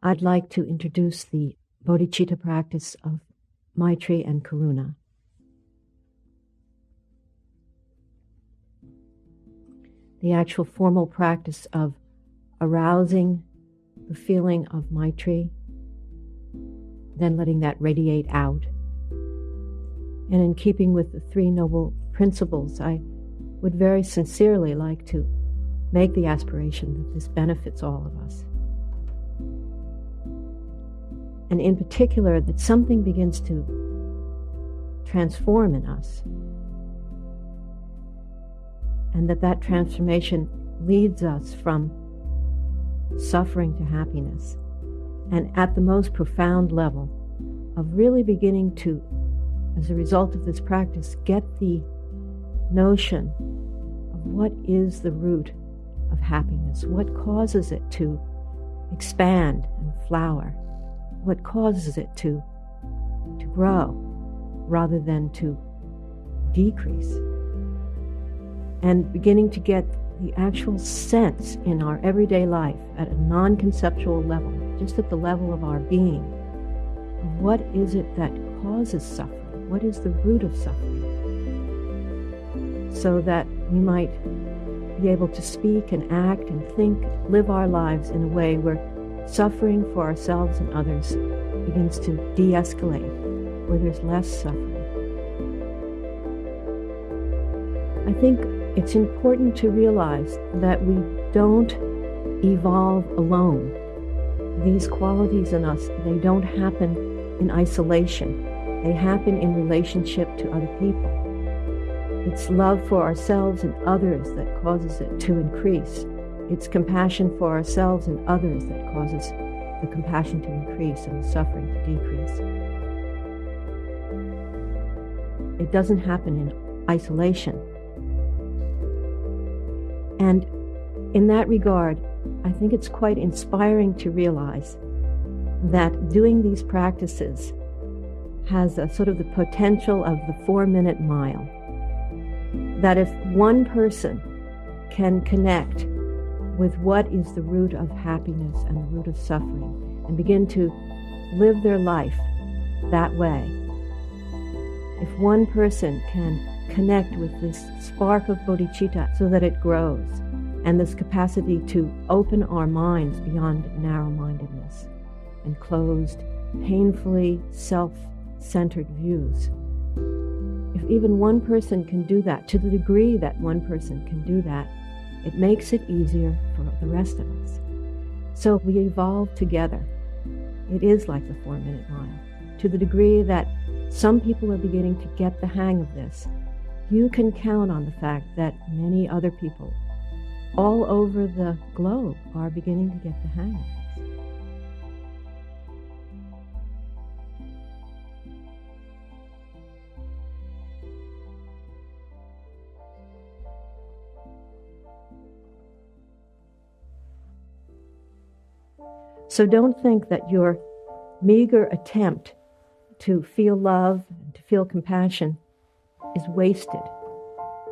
I'd like to introduce the bodhicitta practice of Maitri and Karuna. The actual formal practice of arousing the feeling of Maitri, then letting that radiate out. And in keeping with the three noble principles, I would very sincerely like to make the aspiration that this benefits all of us. And in particular, that something begins to transform in us. And that transformation leads us from suffering to happiness. And at the most profound level of really beginning to, as a result of this practice, get the notion of what is the root of happiness, what causes it to expand and flower, what causes it to grow rather than to decrease. And beginning to get the actual sense in our everyday life at a non-conceptual level, just at the level of our being, of what is it that causes suffering, what is the root of suffering, so that we might be able to speak and act and think, live our lives in a way where suffering for ourselves and others begins to de-escalate, where there's less suffering. I think it's important to realize that we don't evolve alone. These qualities in us, they don't happen in isolation. They happen in relationship to other people. It's love for ourselves and others that causes it to increase. It's compassion for ourselves and others that causes the compassion to increase and the suffering to decrease. It doesn't happen in isolation. And in that regard, I think it's quite inspiring to realize that doing these practices has a sort of the potential of the 4-minute mile. That if one person can connect with what is the root of happiness and the root of suffering and begin to live their life that way, if one person can connect with this spark of bodhicitta so that it grows, and this capacity to open our minds beyond narrow-mindedness and closed, painfully self-centered views. If even one person can do that, to the degree that one person can do that, it makes it easier for the rest of us. So we evolve together. It is like the 4-minute mile. To the degree that some people are beginning to get the hang of this, you can count on the fact that many other people all over the globe are beginning to get the hang of this. So don't think that your meager attempt to feel love and to feel compassion is wasted.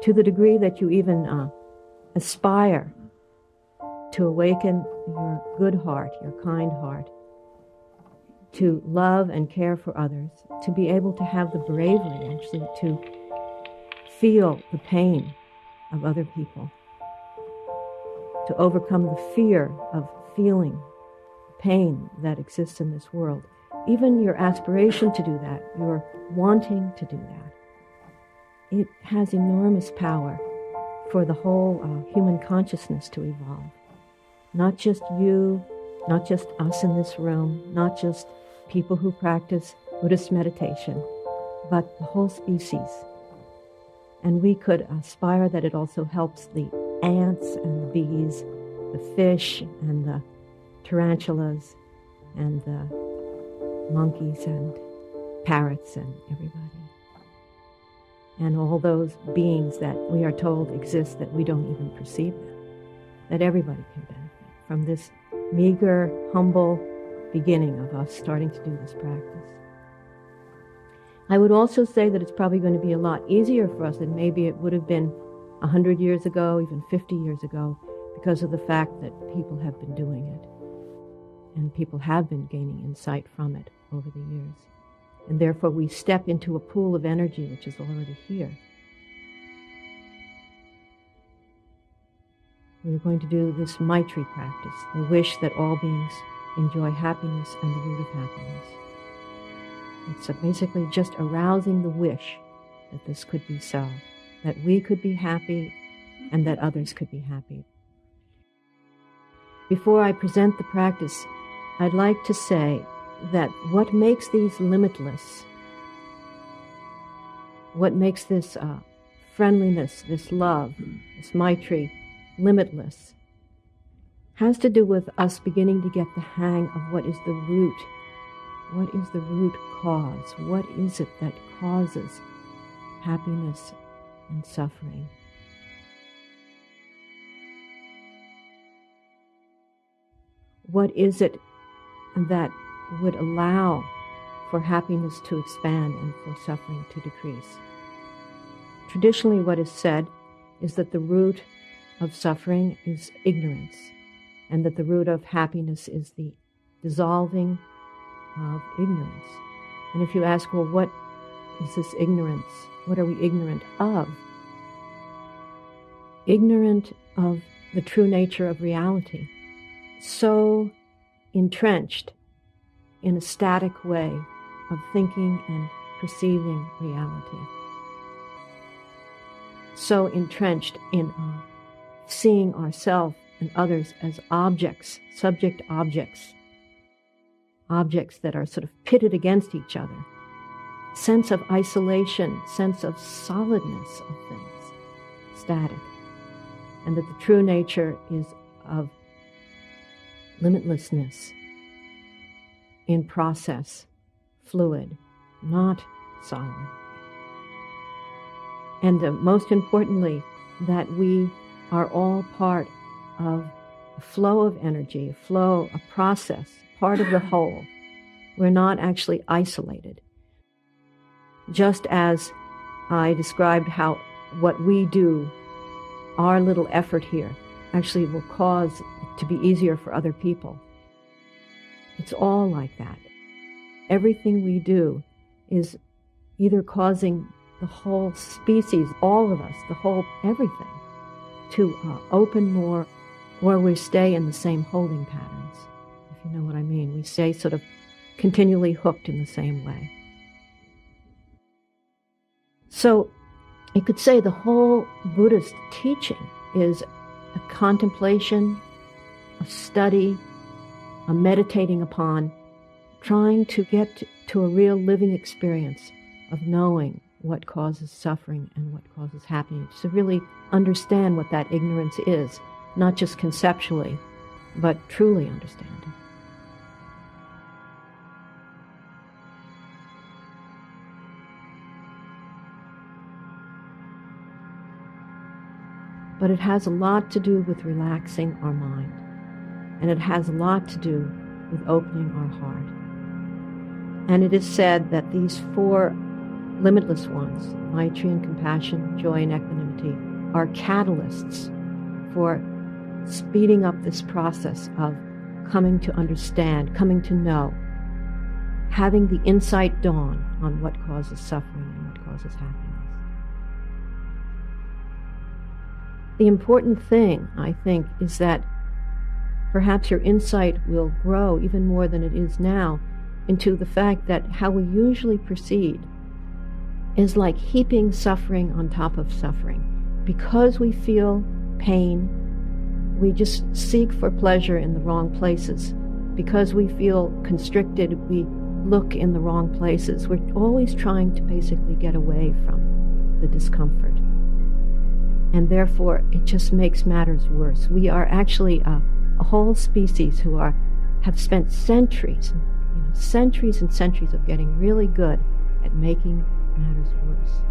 To the degree that you even aspire to awaken your good heart, your kind heart, to love and care for others, to be able to have the bravery actually to feel the pain of other people, to overcome the fear of feeling pain that exists in this world. Even your aspiration to do that, your wanting to do that, it has enormous power for the whole human consciousness to evolve. Not just you, not just us in this room, not just people who practice Buddhist meditation, but the whole species. And we could aspire that it also helps the ants and the bees, the fish and the tarantulas and the monkeys and parrots and everybody. And all those beings that we are told exist that we don't even perceive them, that everybody can benefit from this meager, humble beginning of us starting to do this practice. I would also say that it's probably going to be a lot easier for us than maybe it would have been 100 years ago, even 50 years ago, because of the fact that people have been doing it. and people have been gaining insight from it over the years. And therefore we step into a pool of energy which is already here. We're going to do this Maitri practice, the wish that all beings enjoy happiness and the root of happiness. It's basically just arousing the wish that this could be so, that we could be happy and that others could be happy. Before I present the practice, I'd like to say that what makes these limitless, what makes this friendliness, this love, this Maitri, limitless, has to do with us beginning to get the hang of what is the root. What is the root cause? What is it that causes happiness and suffering? What is it that would allow for happiness to expand and for suffering to decrease? Traditionally, what is said is that the root of suffering is ignorance, and that the root of happiness is the dissolving of ignorance. And if you ask, well, what is this ignorance? What are we ignorant of? Ignorant of the true nature of reality. So entrenched in a static way of thinking and perceiving reality. So entrenched in seeing ourselves and others as objects, subject objects, objects that are sort of pitted against each other. Sense of isolation, sense of solidness of things, static. And that the true nature is of limitlessness, in process, fluid, not solid. And most importantly, that we are all part of a flow of energy, a flow, a process, part of the whole. We're not actually isolated. Just as I described how what we do, our little effort here, actually will cause it to be easier for other people. It's all like that. Everything we do is either causing the whole species, all of us, the whole everything, to open more, or we stay in the same holding patterns, if you know what I mean. We stay sort of continually hooked in the same way. So you could say the whole Buddhist teaching is a contemplation, a study, a meditating upon, trying to get to a real living experience of knowing what causes suffering and what causes happiness, to really understand what that ignorance is, not just conceptually, but truly understanding. But it has a lot to do with relaxing our mind, and it has a lot to do with opening our heart. And it is said that these four limitless ones, Maitri and compassion, joy and equanimity, are catalysts for speeding up this process of coming to understand, coming to know, having the insight dawn on what causes suffering and what causes happiness. The important thing, I think, is that perhaps your insight will grow even more than it is now into the fact that how we usually proceed is like heaping suffering on top of suffering. Because we feel pain, we just seek for pleasure in the wrong places. Because we feel constricted, we look in the wrong places. We're always trying to basically get away from the discomfort. And therefore, it just makes matters worse. We are actually a whole species who have spent centuries, centuries and centuries of getting really good at making matters worse.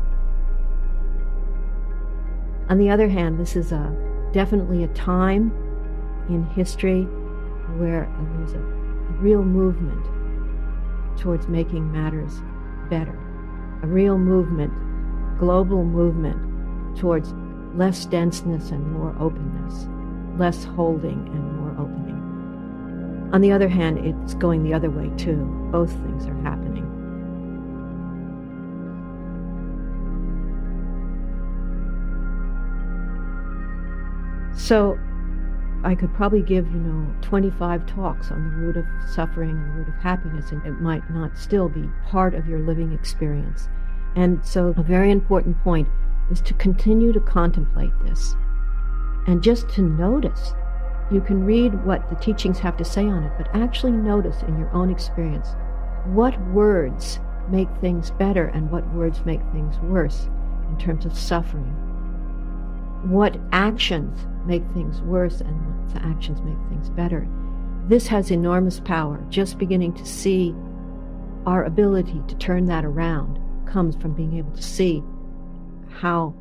On the other hand, this is definitely a time in history where there's a real movement towards making matters better. A real movement, global movement towards less denseness and more openness, less holding and more opening. On the other hand, it's going the other way too. Both things are happening. So I could probably give, 25 talks on the root of suffering and the root of happiness, and it might not still be part of your living experience. And so a very important point is to continue to contemplate this and just to notice. You can read what the teachings have to say on it, but actually notice in your own experience what words make things better and what words make things worse in terms of suffering. What actions make things worse and what actions make things better. This has enormous power. Just beginning to see our ability to turn that around comes from being able to see how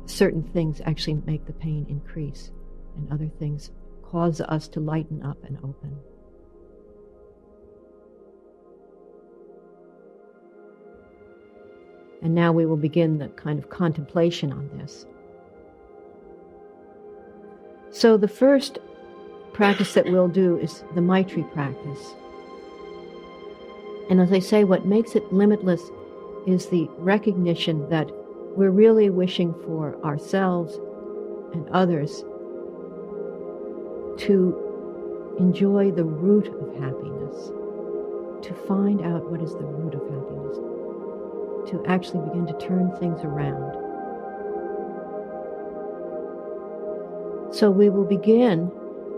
certain things actually make the pain increase and other things cause us to lighten up and open. And now we will begin the kind of contemplation on this. So the first practice that we'll do is the Maitri practice. And as I say, what makes it limitless is the recognition that we're really wishing for ourselves and others to enjoy the root of happiness, to find out what is the root of happiness, to actually begin to turn things around. So we will begin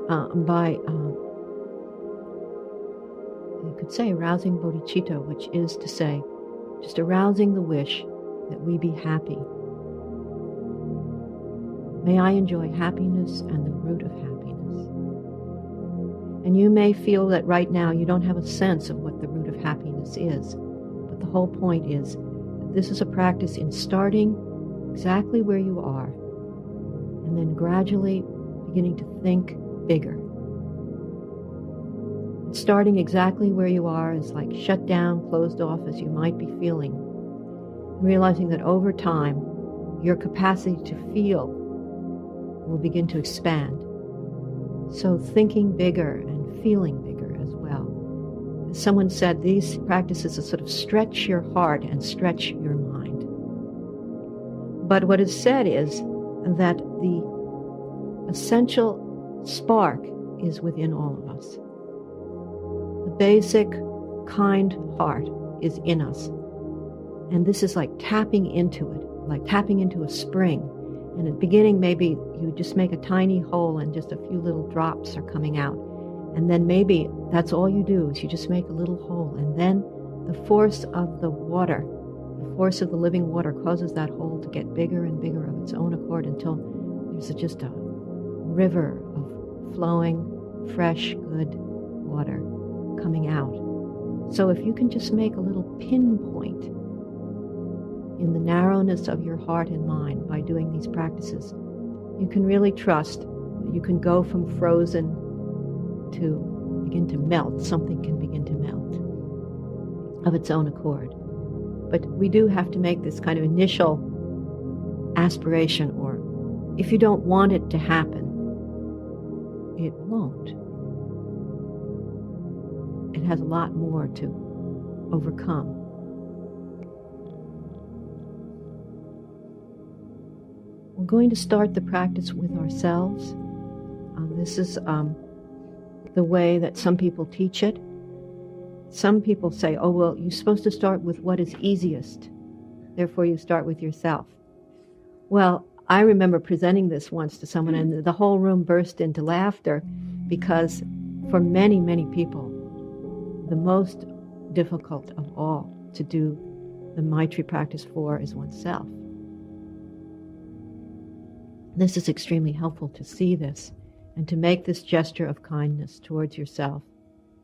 by, you could say, arousing bodhicitta, which is to say, just arousing the wish that we be happy. May I enjoy happiness and the root of happiness. And you may feel that right now you don't have a sense of what the root of happiness is, but the whole point is that this is a practice in starting exactly where you are, and then gradually beginning to think bigger. Starting exactly where you are is like shut down, closed off as you might be feeling, realizing that over time, your capacity to feel will begin to expand. So thinking bigger and feeling bigger as well. As someone said, these practices are sort of stretch your heart and stretch your mind. But what is said is that the essential spark is within all of us. The basic, kind heart is in us. And this is like tapping into it, like tapping into a spring. And at the beginning, maybe you just make a tiny hole and just a few little drops are coming out. And then maybe that's all you do is you just make a little hole. And then the force of the water, the force of the living water causes that hole to get bigger and bigger of its own accord until there's just a river of flowing, fresh, good water coming out. So if you can just make a little pinpoint in the narrowness of your heart and mind by doing these practices, you can really trust that you can go from frozen to begin to melt. Something can begin to melt of its own accord. But we do have to make this kind of initial aspiration, or if you don't want it to happen, it won't. It has a lot more to overcome. We're going to start the practice with ourselves. This is the way that some people teach it. Some people say, oh, well, you're supposed to start with what is easiest. Therefore, you start with yourself. Well, I remember presenting this once to someone, and the whole room burst into laughter, because for many, many people, the most difficult of all to do the Maitri practice for is oneself. This is extremely helpful to see this and to make this gesture of kindness towards yourself,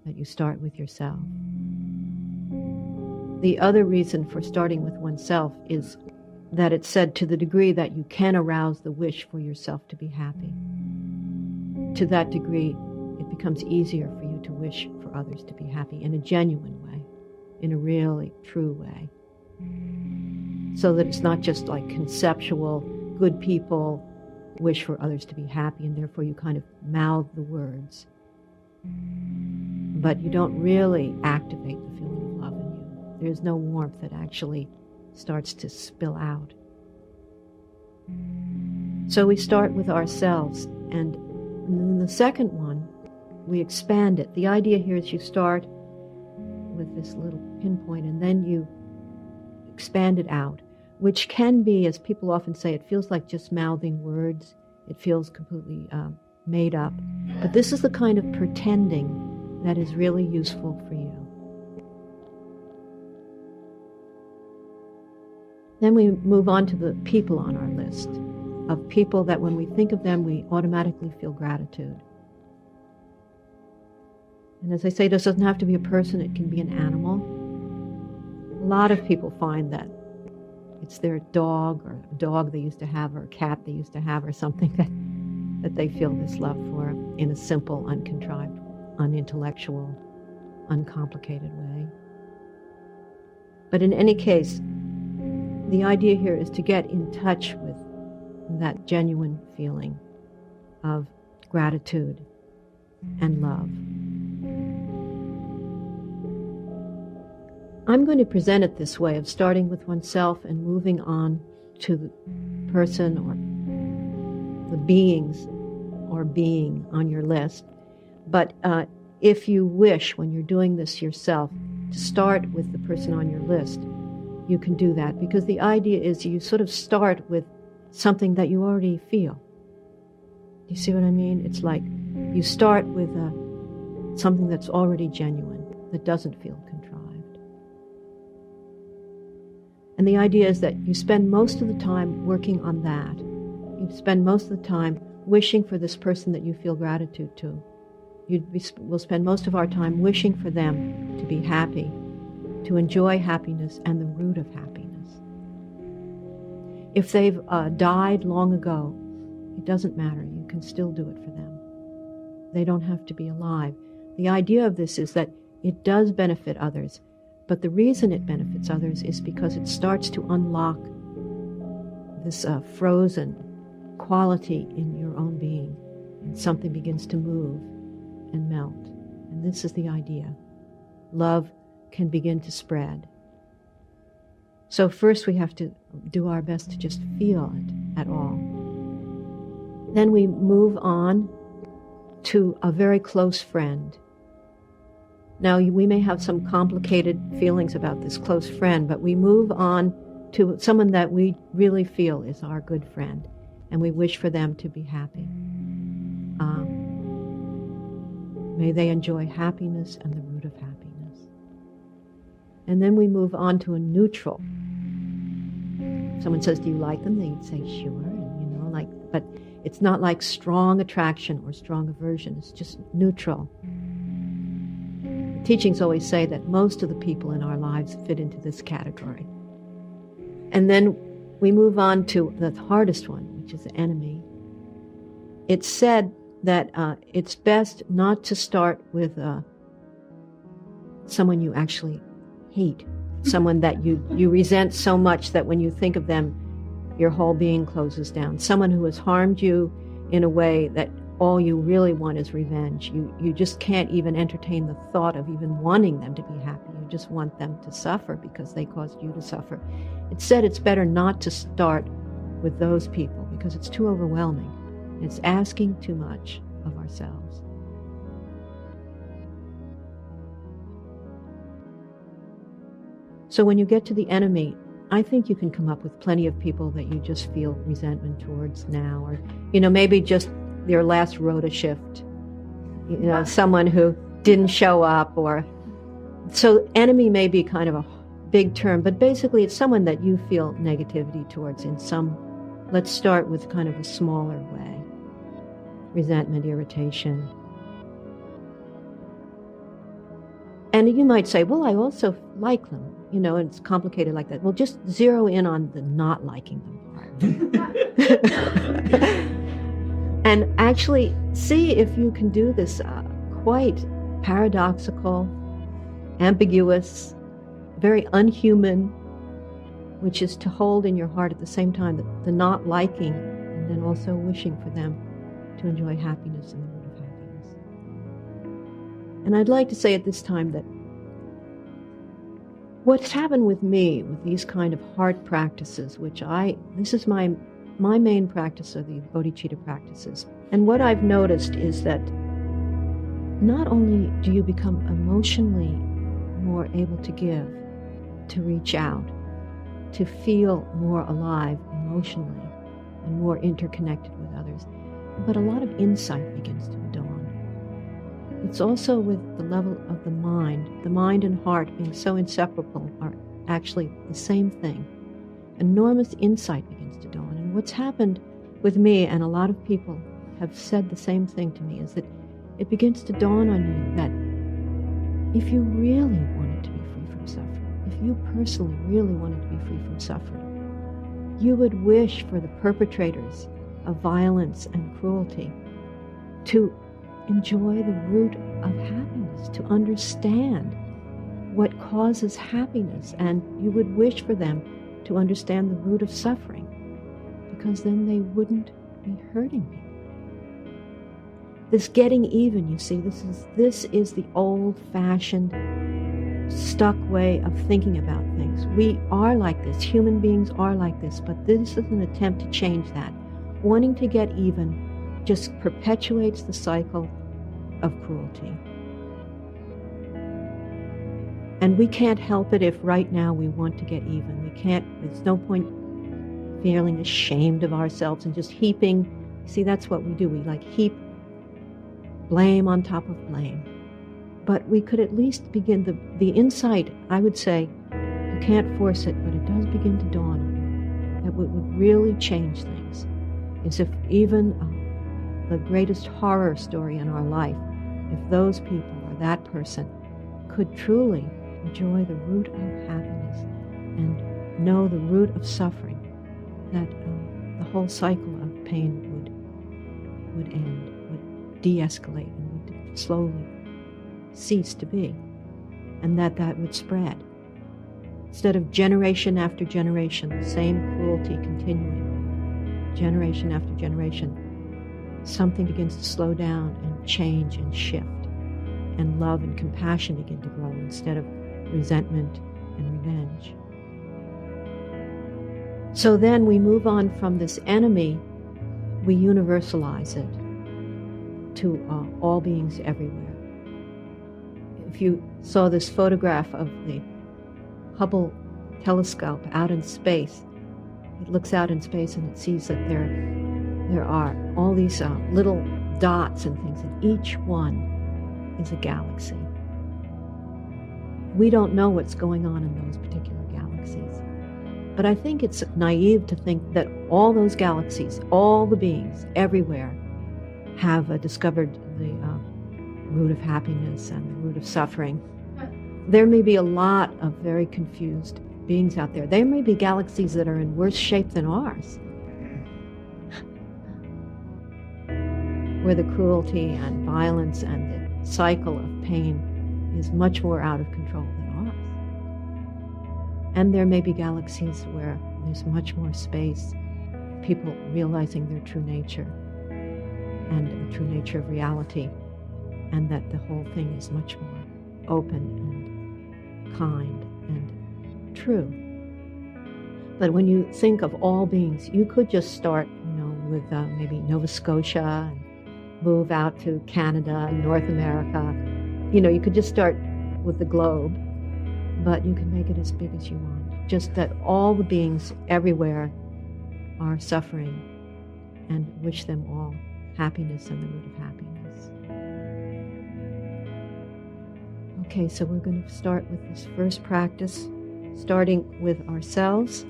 that you start with yourself. The other reason for starting with oneself is that it's said to the degree that you can arouse the wish for yourself to be happy. To that degree, it becomes easier for you to wish for others to be happy in a genuine way, in a really true way. So that it's not just like conceptual, good people wish for others to be happy, and therefore you kind of mouth the words. but you don't really activate the feeling of love in you. There's no warmth that actually starts to spill out. So we start with ourselves, and in the second one, we expand it. The idea here is you start with this little pinpoint, and then you expand it out, which can be, as people often say, it feels like just mouthing words. It feels completely made up. But this is the kind of pretending that is really useful for you. Then we move on to the people on our list, of people that when we think of them, we automatically feel gratitude. And as I say, this doesn't have to be a person, it can be an animal. A lot of people find that it's their dog, or a dog they used to have, or a cat they used to have, or something that they feel this love for in a simple, uncontrived, unintellectual, uncomplicated way. But in any case, the idea here is to get in touch with that genuine feeling of gratitude and love. I'm going to present it this way, of starting with oneself and moving on to the person or the beings or being on your list. But if you wish, when you're doing this yourself, to start with the person on your list, you can do that, because the idea is you sort of start with something that you already feel. Do you see what I mean? It's like you start with something that's already genuine, that doesn't feel contrived. And the idea is that you spend most of the time working on that. You spend most of the time wishing for this person that you feel gratitude to. We'll spend most of our time wishing for them to be happy, to enjoy happiness and the root of happiness. If they've died long ago, it doesn't matter. You can still do it for them. They don't have to be alive. The idea of this is that it does benefit others, but the reason it benefits others is because it starts to unlock this frozen quality in your own being, and something begins to move and melt. And this is the idea. Love can begin to spread. So first we have to do our best to just feel it at all. Then we move on to a very close friend. Now we may have some complicated feelings about this close friend, but we move on to someone that we really feel is our good friend, and we wish for them to be happy. May they enjoy happiness and the root of happiness. And then we move on to a neutral. Someone says, do you like them? They'd say, sure. And, but it's not like strong attraction or strong aversion. It's just neutral. The teachings always say that most of the people in our lives fit into this category. And then we move on to the hardest one, which is the enemy. It's said that it's best not to start with someone you actually hate, someone that you resent so much that when you think of them, your whole being closes down. Someone who has harmed you in a way that all you really want is revenge. You just can't even entertain the thought of even wanting them to be happy. You just want them to suffer because they caused you to suffer. It's said it's better not to start with those people because it's too overwhelming. It's asking too much of ourselves. So when you get to the enemy, I think you can come up with plenty of people that you just feel resentment towards now, or, maybe just your last rota shift, someone who didn't show up, or, so enemy may be kind of a big term, but basically it's someone that you feel negativity towards in some, let's start with kind of a smaller way. Resentment, irritation. And you might say, well, I also like them, and it's complicated like that. Well, just zero in on the not liking them part. And actually see if you can do this quite paradoxical, ambiguous, very unhuman, which is to hold in your heart at the same time the not liking and then also wishing for them to enjoy happiness and the root of happiness. And I'd like to say at this time that what's happened with me with these kind of heart practices, this is my main practice of the bodhicitta practices. And what I've noticed is that not only do you become emotionally more able to give, to reach out, to feel more alive emotionally and more interconnected with others, but a lot of insight begins to dawn. It's also with the level of the mind and heart being so inseparable are actually the same thing. Enormous insight begins to dawn. And what's happened with me, and a lot of people have said the same thing to me, is that it begins to dawn on you that if you really wanted to be free from suffering, if you personally really wanted to be free from suffering, you would wish for the perpetrators of violence and cruelty to enjoy the root of happiness, to understand what causes happiness, and you would wish for them to understand the root of suffering, because then they wouldn't be hurting people. This getting even, you see, this is the old-fashioned, stuck way of thinking about things. We are like this. Human beings are like this, but this is an attempt to change that. Wanting to get even just perpetuates the cycle of cruelty. And we can't help it if right now we want to get even. We can't, there's no point feeling ashamed of ourselves and just heaping. See, that's what we do. We heap blame on top of blame. But we could at least begin the insight, I would say, you can't force it, but it does begin to dawn on you that what would really change things is if even the greatest horror story in our life, if those people or that person could truly enjoy the root of happiness and know the root of suffering, that the whole cycle of pain would end, would de-escalate, and would slowly cease to be, and that would spread. Instead of generation after generation, the same cruelty continuing, generation after generation, something begins to slow down and change and shift, and love and compassion begin to grow instead of resentment and revenge. So then we move on from this enemy, we universalize it to all beings everywhere. If you saw this photograph of the Hubble telescope out in space, it looks out in space and it sees that there are all these little dots and things, and each one is a galaxy. We don't know what's going on in those particular galaxies, but I think it's naive to think that all those galaxies, all the beings everywhere, have discovered the root of happiness and the root of suffering. There may be a lot of very confused beings out there. There may be galaxies that are in worse shape than ours, where the cruelty and violence and the cycle of pain is much more out of control than ours. And there may be galaxies where there's much more space, people realizing their true nature and the true nature of reality, and that the whole thing is much more open and kind and true. But when you think of all beings, you could just start, with maybe Nova Scotia and move out to Canada and North America. You could just start with the globe, but you can make it as big as you want. Just that all the beings everywhere are suffering, and wish them all happiness and the root of happiness. Okay, so we're going to start with this first practice, starting with ourselves.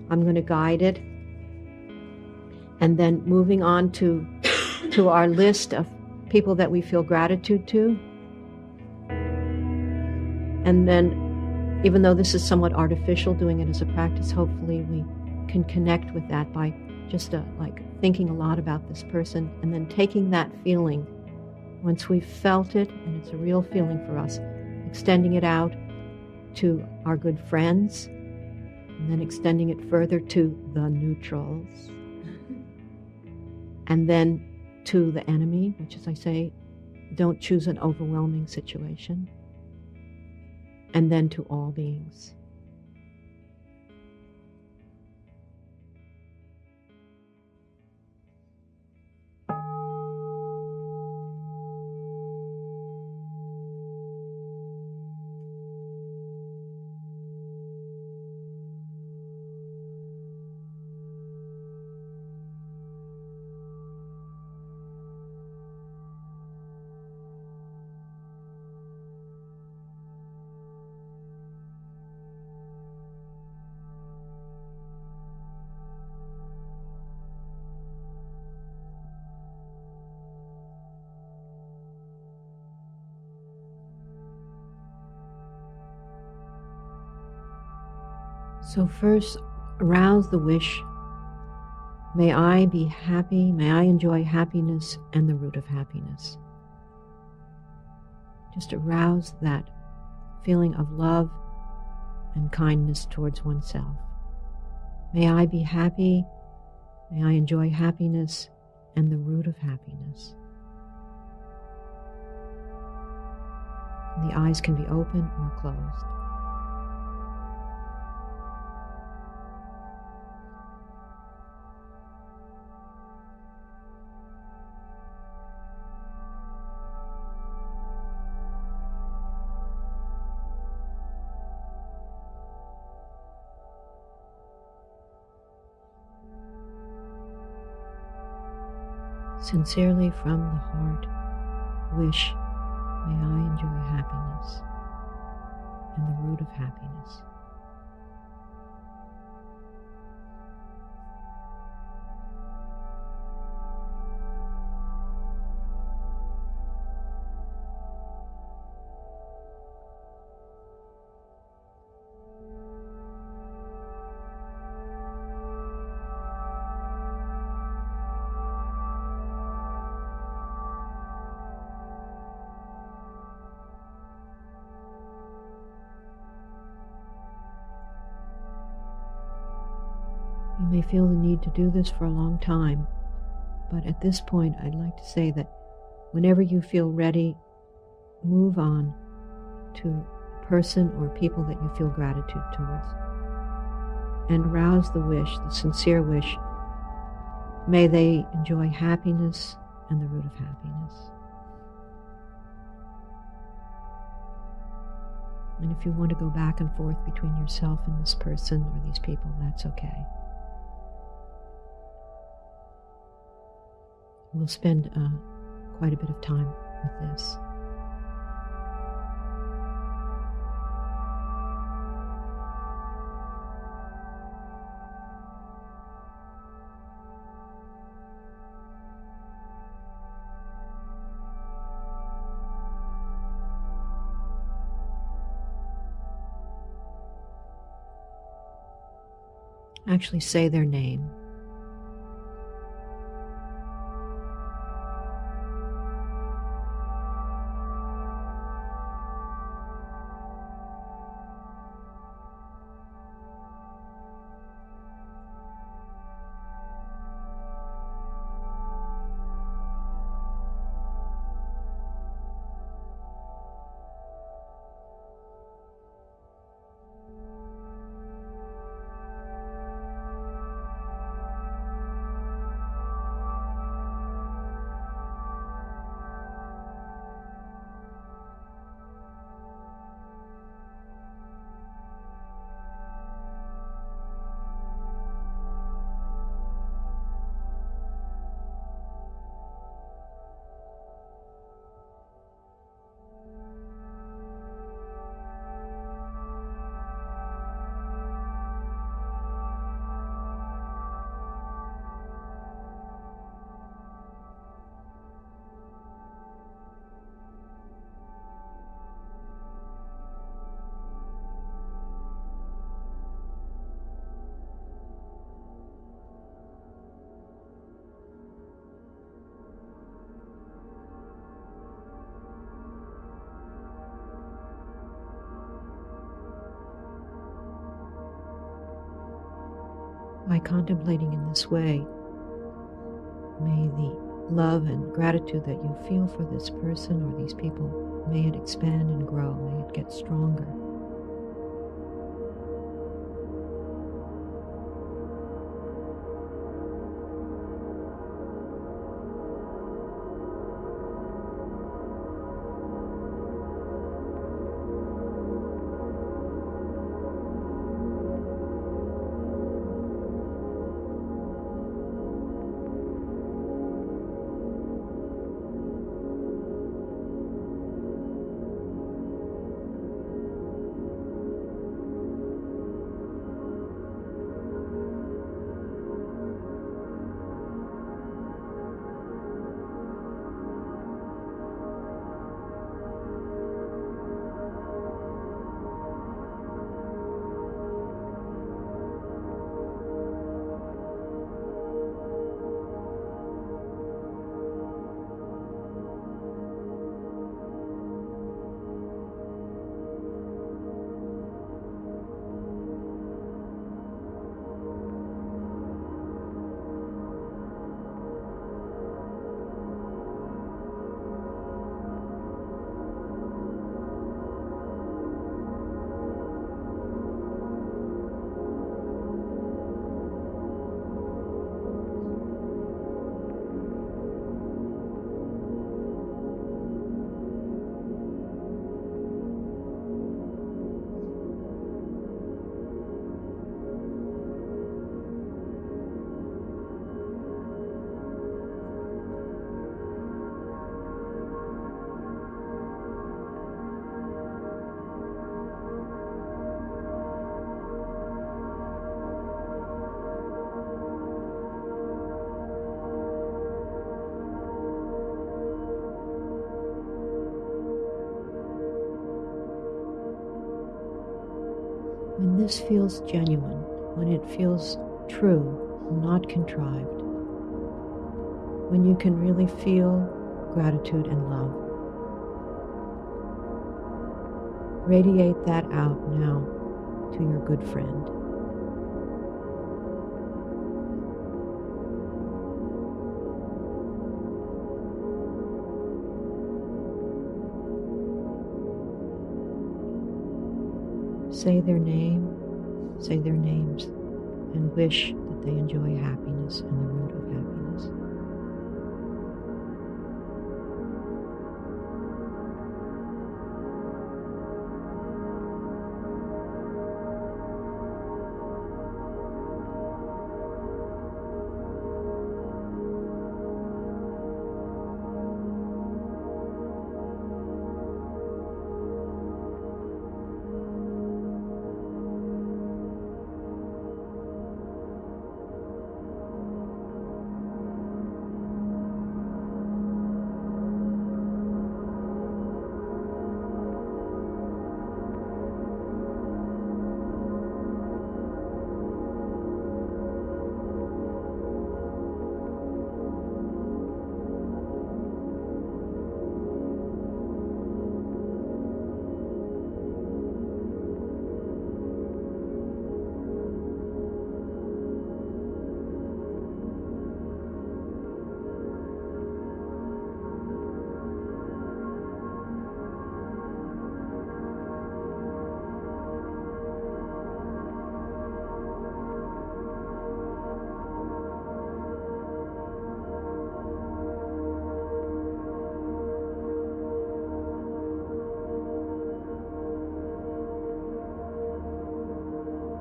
I'm going to guide it, and then moving on to our list of people that we feel gratitude to. And then, even though this is somewhat artificial, doing it as a practice, hopefully we can connect with that by just thinking a lot about this person, and then taking that feeling, once we've felt it, and it's a real feeling for us, extending it out to our good friends, and then extending it further to the neutrals, and then to the enemy, which, as I say, Don't choose an overwhelming situation. And then to all beings. So first, arouse the wish, may I be happy, may I enjoy happiness and the root of happiness. Just arouse that feeling of love and kindness towards oneself. May I be happy, may I enjoy happiness and the root of happiness. The eyes can be open or closed. Sincerely from the heart, wish, may I enjoy happiness and the root of happiness. You may feel the need to do this for a long time, but at this point I'd like to say that whenever you feel ready, move on to a person or people that you feel gratitude towards. And rouse the wish, the sincere wish, may they enjoy happiness and the root of happiness. And if you want to go back and forth between yourself and this person or these people, that's okay. We'll spend quite a bit of time with this. Actually say their name. By contemplating in this way, may the love and gratitude that you feel for this person or these people, may it expand and grow, may it get stronger. When this feels genuine, when it feels true, not contrived, when you can really feel gratitude and love, radiate that out now to your good friend. Say their name, say their names, and wish that they enjoy happiness and the root of happiness.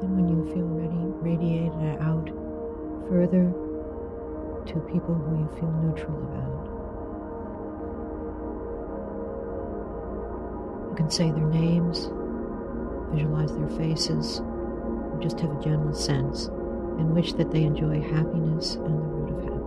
And when you feel ready, radiate it out further to people who you feel neutral about. You can say their names, visualize their faces, or just have a general sense and wish that they enjoy happiness and the root of happiness.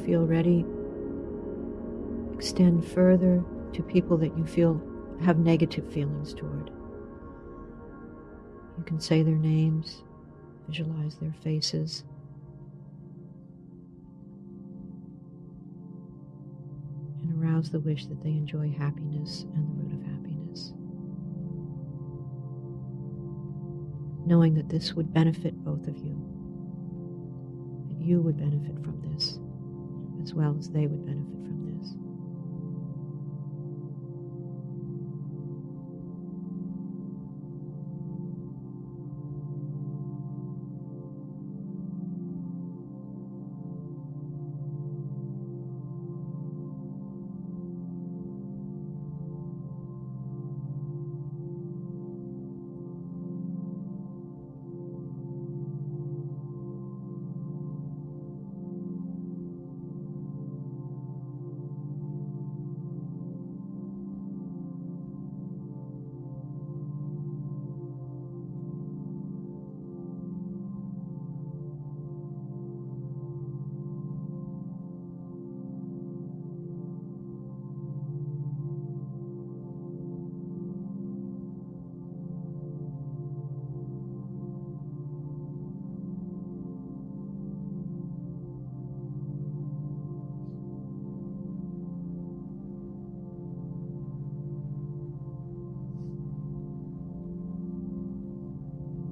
feel ready, extend further to people that you feel have negative feelings toward. You can say their names, visualize their faces. And arouse the wish that they enjoy happiness and the root of happiness. Knowing that this would benefit both of you. That you would benefit from this, as well as they would benefit from this.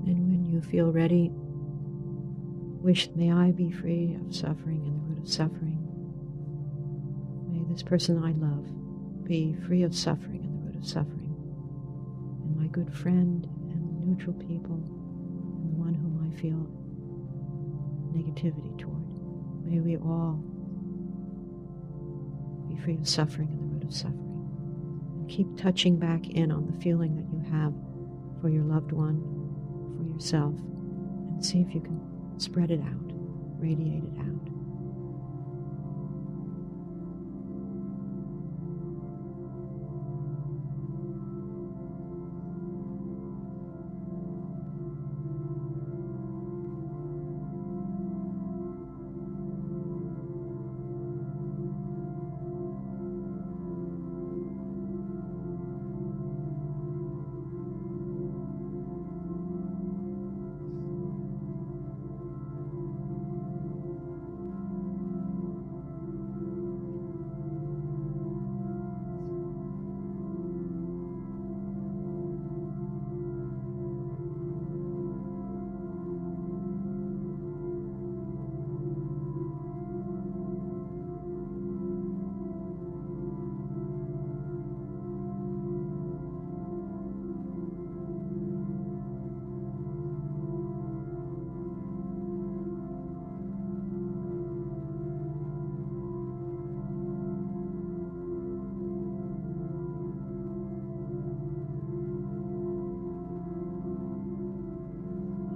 And when you feel ready, wish, may I be free of suffering and the root of suffering. May this person I love be free of suffering and the root of suffering. And my good friend and the neutral people and the one whom I feel negativity toward. May we all be free of suffering and the root of suffering. And keep touching back in on the feeling that you have for your loved one, for yourself, and see if you can spread it out, radiate it out.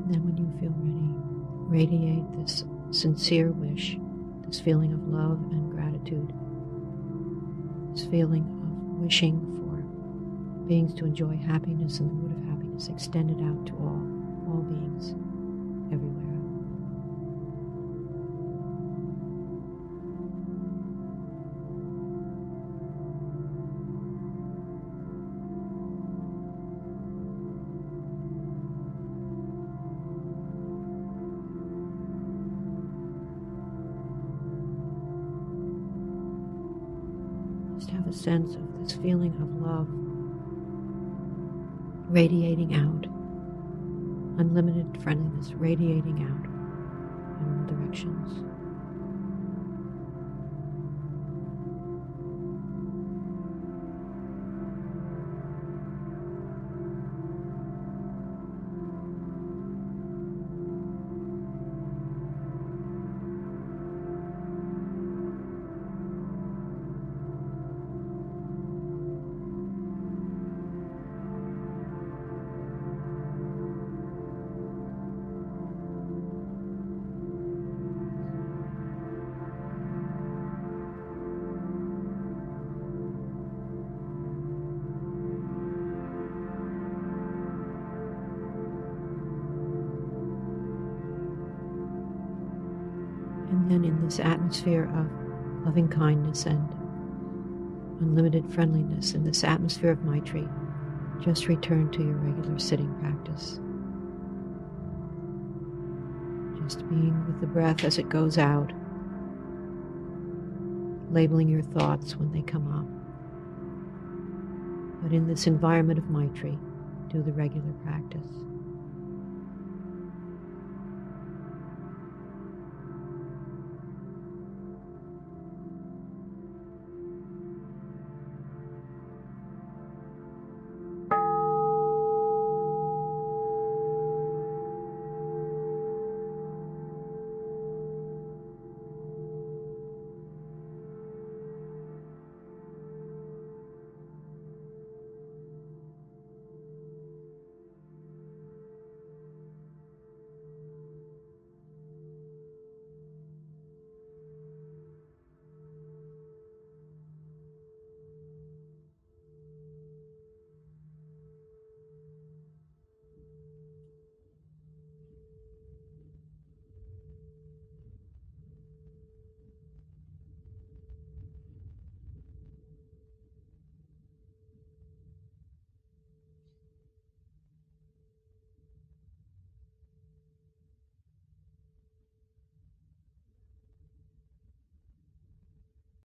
Then when you feel ready, radiate this sincere wish, this feeling of love and gratitude, this feeling of wishing for beings to enjoy happiness and the root of happiness, extend it out to all beings, everywhere. Just have a sense of this feeling of love radiating out, unlimited friendliness radiating out in all directions. And then in this atmosphere of loving kindness and unlimited friendliness in this atmosphere of Maitri, just return to your regular sitting practice. Just being with the breath as it goes out, labeling your thoughts when they come up. But in this environment of Maitri, do the regular practice.